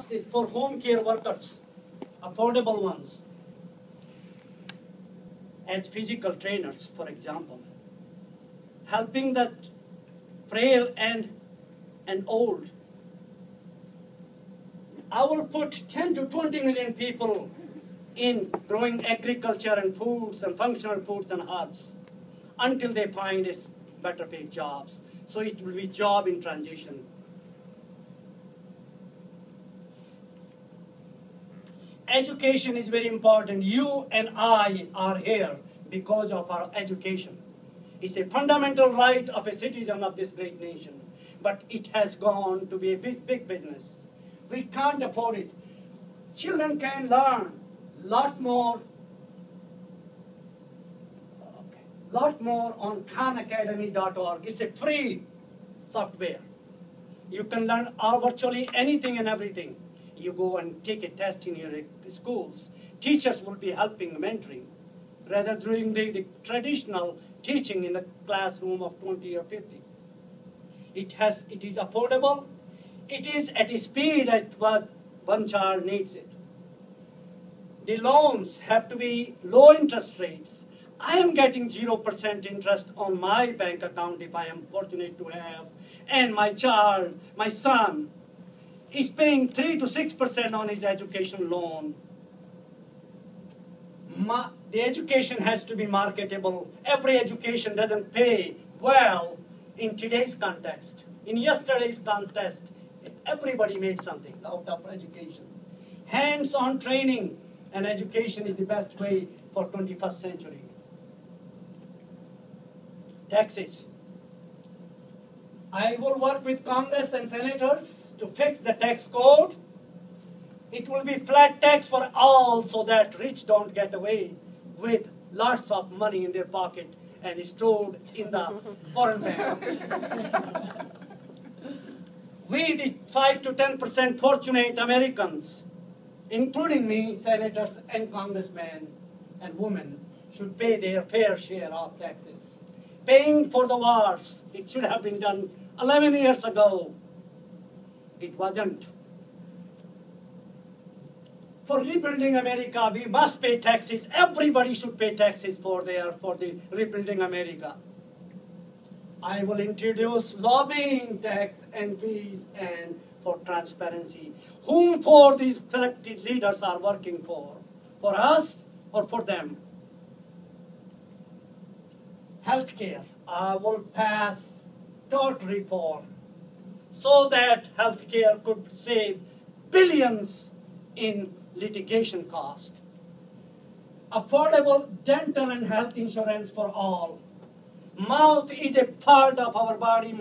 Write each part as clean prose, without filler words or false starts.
See, for home care workers, affordable ones, as physical trainers, for example, helping the frail and old. I will put 10 to 20 million people in growing agriculture and foods and functional foods and herbs until they find better paid jobs. So it will be job in transition. Education is very important. You and I are here because of our education. It's a fundamental right of a citizen of this great nation. But it has gone to be a big business. We can't afford it. Children can learn lot more on khanacademy.org. It's a free software. You can learn virtually anything and everything. You go and take a test in your schools. Teachers will be helping, mentoring, rather doing the traditional teaching in the classroom of 20 or 50. It is affordable. It is at a speed at what one child needs it. The loans have to be low interest rates. I am getting 0% interest on my bank account if I am fortunate to have, and my child, my son, is paying 3 to 6% on his education loan. The education has to be marketable. Every education doesn't pay well in today's context. In yesterday's context, everybody made something out of education. Hands-on training and education is the best way for 21st century. Taxes. I will work with Congress and senators to fix the tax code. It will be flat tax for all so that rich don't get away with lots of money in their pocket and stored in the foreign banks. We, the 5 to 10% fortunate Americans, including me, senators and congressmen and women, should pay their fair share of taxes. Paying for the wars, it should have been done 11 years ago. It wasn't. For rebuilding America, we must pay taxes. Everybody should pay taxes for the rebuilding America. I will introduce lobbying tax and fees and for transparency. Whom for these selected leaders are working for? For us or for them? Healthcare. I will pass tort reform so that healthcare could save billions in litigation cost. Affordable dental and health insurance for all. Mouth is a part of our body.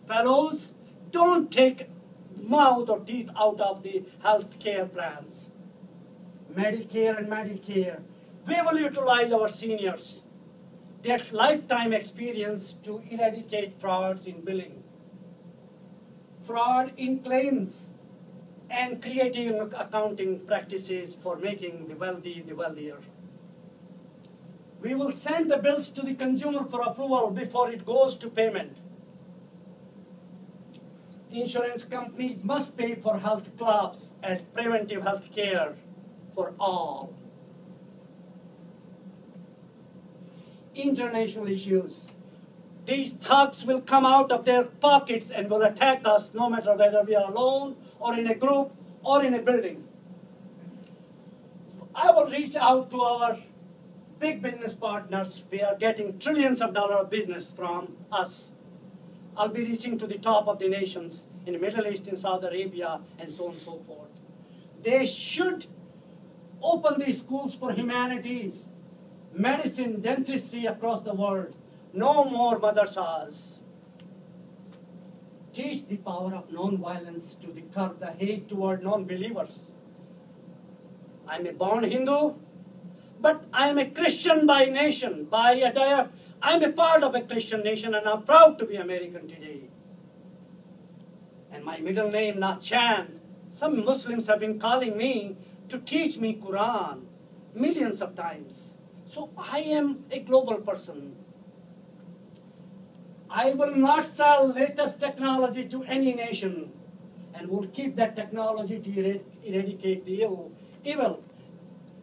Fellows, don't take mouth or teeth out of the health care plans. Medicare and Medicare. We will utilize our seniors, their lifetime experience to eradicate frauds in billing, fraud in claims, and creating accounting practices for making the wealthy the wealthier. We will send the bills to the consumer for approval before it goes to payment. Insurance companies must pay for health clubs as preventive health care for all. International issues. These thugs will come out of their pockets and will attack us no matter whether we are alone or in a group or in a building. I will reach out to our big business partners. We are getting trillions of dollars of business from us. I'll be reaching to the top of the nations in the Middle East, in Saudi Arabia, and so on and so forth. They should open these schools for humanities, medicine, dentistry across the world. No more madrasas. Teach the power of non-violence to curb the hate toward non-believers. I'm a born Hindu, but I'm a Christian by nation. I'm a part of a Christian nation, and I'm proud to be American today. And my middle name, Nachand. Some Muslims have been calling me to teach me Quran millions of times. So I am a global person. I will not sell latest technology to any nation. and we'll keep that technology to eradicate the evil.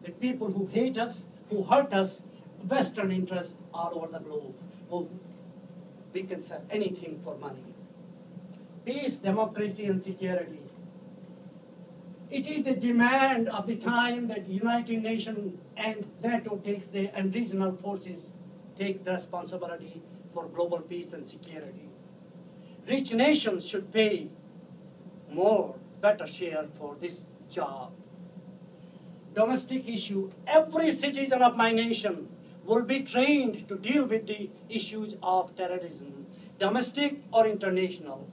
The people who hate us, who hurt us, Western interests all over the globe. We can sell anything for money. Peace, democracy, and security. It is the demand of the time that United Nations and NATO and regional forces take the responsibility for global peace and security. Rich nations should pay more, better share for this job. Domestic issue. Every citizen of my nation will be trained to deal with the issues of terrorism, domestic or international.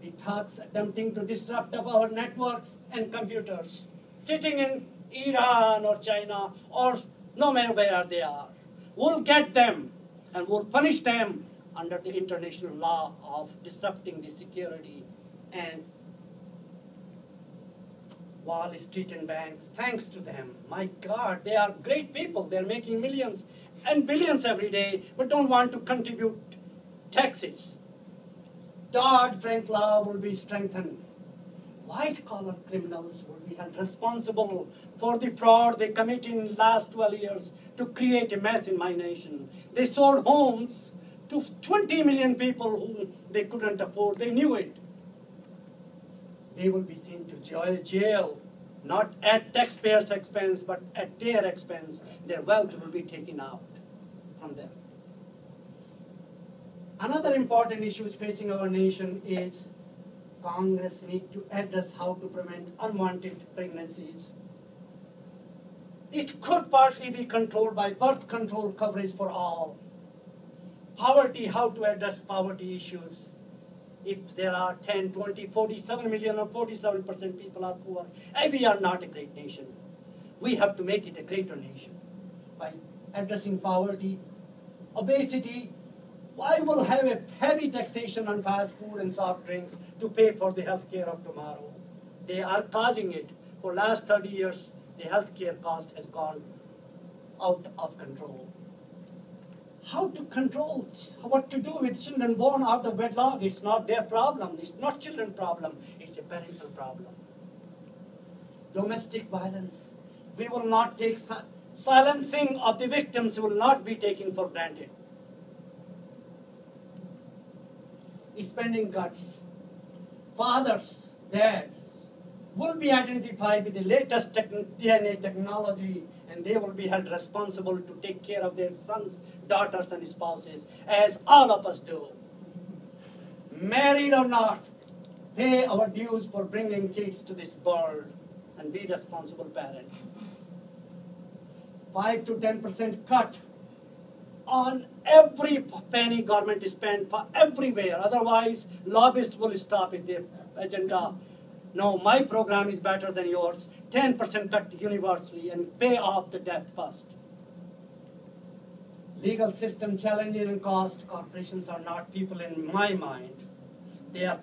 The thugs attempting to disrupt our networks and computers, sitting in Iran or China or no matter where they are. We'll get them and we'll punish them under the international law of disrupting the security and Wall Street and banks. Thanks to them. My God, they are great people. They're making millions and billions every day, but don't want to contribute taxes. Dodd-Frank law will be strengthened. White-collar criminals will be held responsible for the fraud they committed in the last 12 years to create a mess in my nation. They sold homes to 20 million people who they couldn't afford. They knew it. They will be sent to jail, not at taxpayers' expense, but at their expense. Their wealth will be taken out from them. Another important issue facing our nation is Congress needs to address how to prevent unwanted pregnancies. It could partly be controlled by birth control coverage for all. Poverty, how to address poverty issues. If there are 10, 20, 47 million or 47% people are poor, we are not a great nation. We have to make it a greater nation by addressing poverty, obesity. I will have a heavy taxation on fast food and soft drinks to pay for the health care of tomorrow. They are causing it. For the last 30 years, the health care cost has gone out of control. How to control what to do with children born out of wedlock? It's not their problem. It's not children's problem. It's a parental problem. Domestic violence. We will not take silencing of the victims will not be taken for granted. Spending cuts. Fathers, dads will be identified with the latest DNA technology, and they will be held responsible to take care of their sons, daughters, and spouses, as all of us do. Married or not, pay our dues for bringing kids to this world and be responsible parent. 5 to 10% cut on every penny government spends for everywhere. Otherwise, lobbyists will stop at their agenda. No, my program is better than yours. 10% cut universally and pay off the debt first. Legal system challenging and cost. Corporations are not people in my mind. They are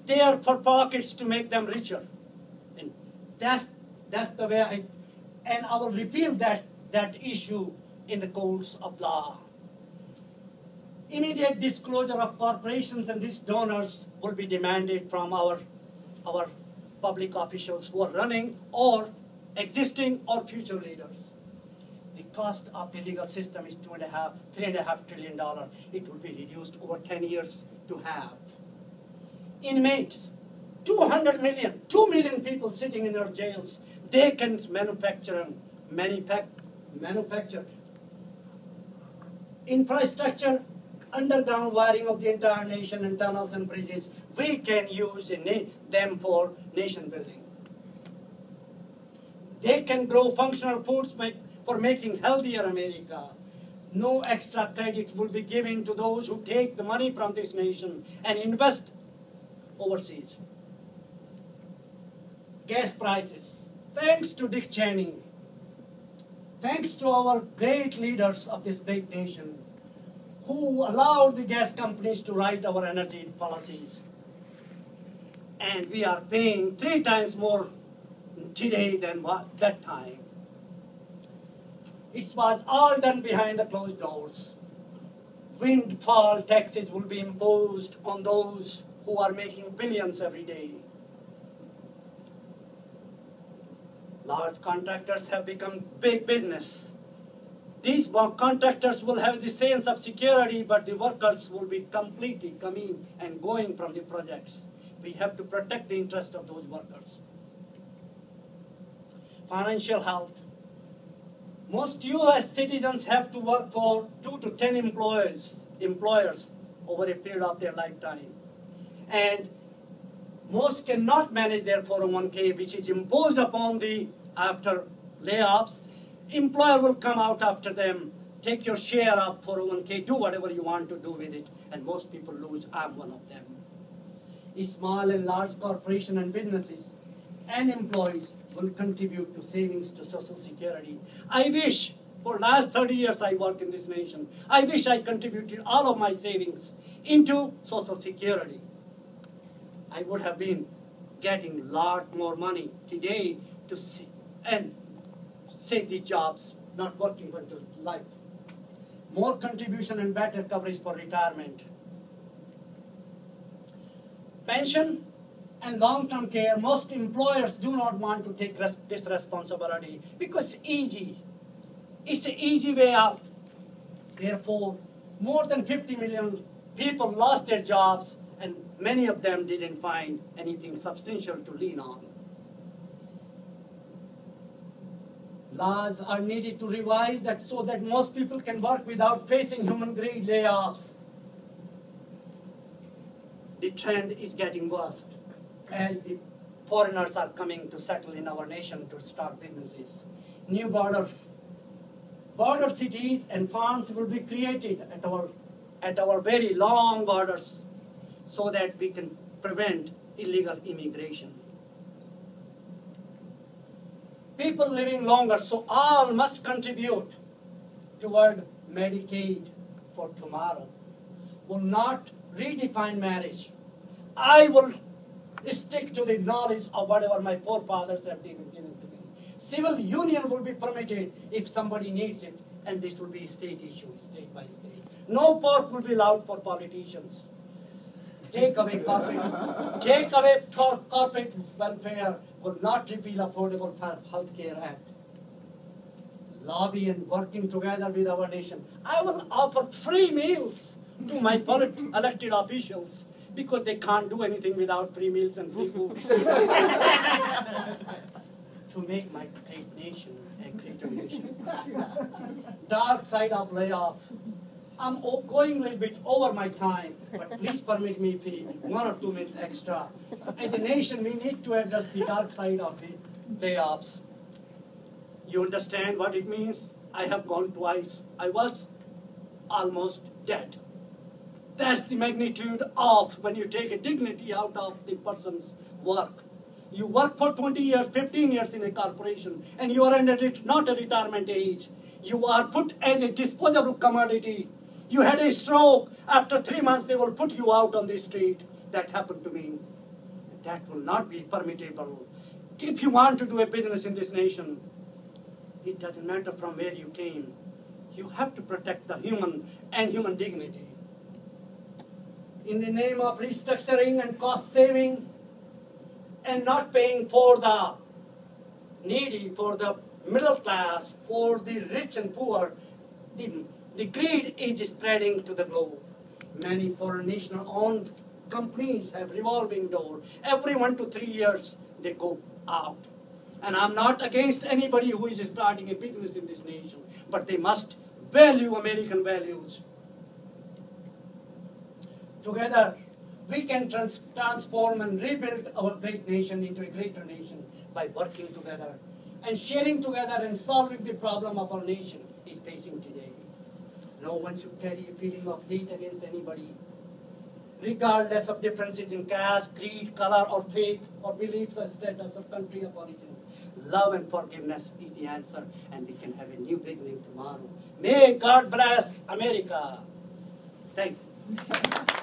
there for pockets to make them richer. And that's the way I will repeal that issue in the courts of law. Immediate disclosure of corporations and rich donors will be demanded from our public officials who are running or existing or future leaders. The cost of the legal system is $3.5 trillion. It will be reduced over 10 years to half. Inmates, 2 million people sitting in our jails. They can manufacture. Infrastructure, underground wiring of the entire nation and tunnels and bridges. We can use them for nation building. They can grow functional foods for making healthier America. No extra credits will be given to those who take the money from this nation and invest overseas. Gas prices. Thanks to Dick Cheney, thanks to our great leaders of this great nation who allowed the gas companies to write our energy policies. And we are paying 3 times more today than that time. It was all done behind the closed doors. Windfall taxes will be imposed on those who are making billions every day. Large contractors have become big business. These contractors will have the sense of security, but the workers will be completely coming and going from the projects. We have to protect the interest of those workers. Financial health. Most US citizens have to work for 2 to 10 employers over a period of their lifetime. And most cannot manage their 401k, which is imposed upon the, after layoffs. Employer will come out after them, take your share of 401k, do whatever you want to do with it, and most people lose. I'm one of them. Small and large corporations and businesses and employees will contribute to savings to Social Security. I wish, for last 30 years I work in this nation, I wish I contributed all of my savings into Social Security. I would have been getting a lot more money today to see and save these jobs, not working until life. More contribution and better coverage for retirement. Pension and long-term care, most employers do not want to take this responsibility because it's easy. It's an easy way out. Therefore, more than 50 million people lost their jobs, and many of them didn't find anything substantial to lean on. Laws are needed to revise that so that most people can work without facing human greed layoffs. The trend is getting worse as the foreigners are coming to settle in our nation to start businesses. New borders. Border cities and farms will be created at our very long borders so that we can prevent illegal immigration. People living longer, so all must contribute toward Medicaid for tomorrow. Will not redefine marriage. I will stick to the knowledge of whatever my forefathers have given to me. Civil union will be permitted if somebody needs it, and this will be a state issue, state by state. No pork will be allowed for politicians. Take away corporate welfare, will not repeal Affordable Health Care Act. Lobby and working together with our nation. I will offer free meals to my elected officials because they can't do anything without free meals and free food. To make my great nation a greater nation. Dark side of layoffs. I'm going a little bit over my time, but please permit me 1 or 2 minutes extra. As a nation, we need to address the dark side of the layoffs. You understand what it means? I have gone twice. I was almost dead. That's the magnitude of when you take a dignity out of the person's work. You work for 20 years, 15 years in a corporation, and you are not a retirement age. You are put as a disposable commodity. You had a stroke. After 3 months, they will put you out on the street. That happened to me. That will not be permissible. If you want to do a business in this nation, it doesn't matter from where you came. You have to protect the human and human dignity. In the name of restructuring and cost saving, and not paying for the needy, for the middle class, for the rich and poor, the greed is spreading to the globe. Many foreign national-owned companies have revolving door. Every 1 to 3 years, they go out. And I'm not against anybody who is starting a business in this nation, but they must value American values. Together, we can transform and rebuild our great nation into a greater nation by working together and sharing together and solving the problem of our nation is facing today. No one should carry a feeling of hate against anybody, regardless of differences in caste, creed, color, or faith, or beliefs, or status, or country of origin. Love and forgiveness is the answer, and we can have a new beginning tomorrow. May God bless America. Thank you.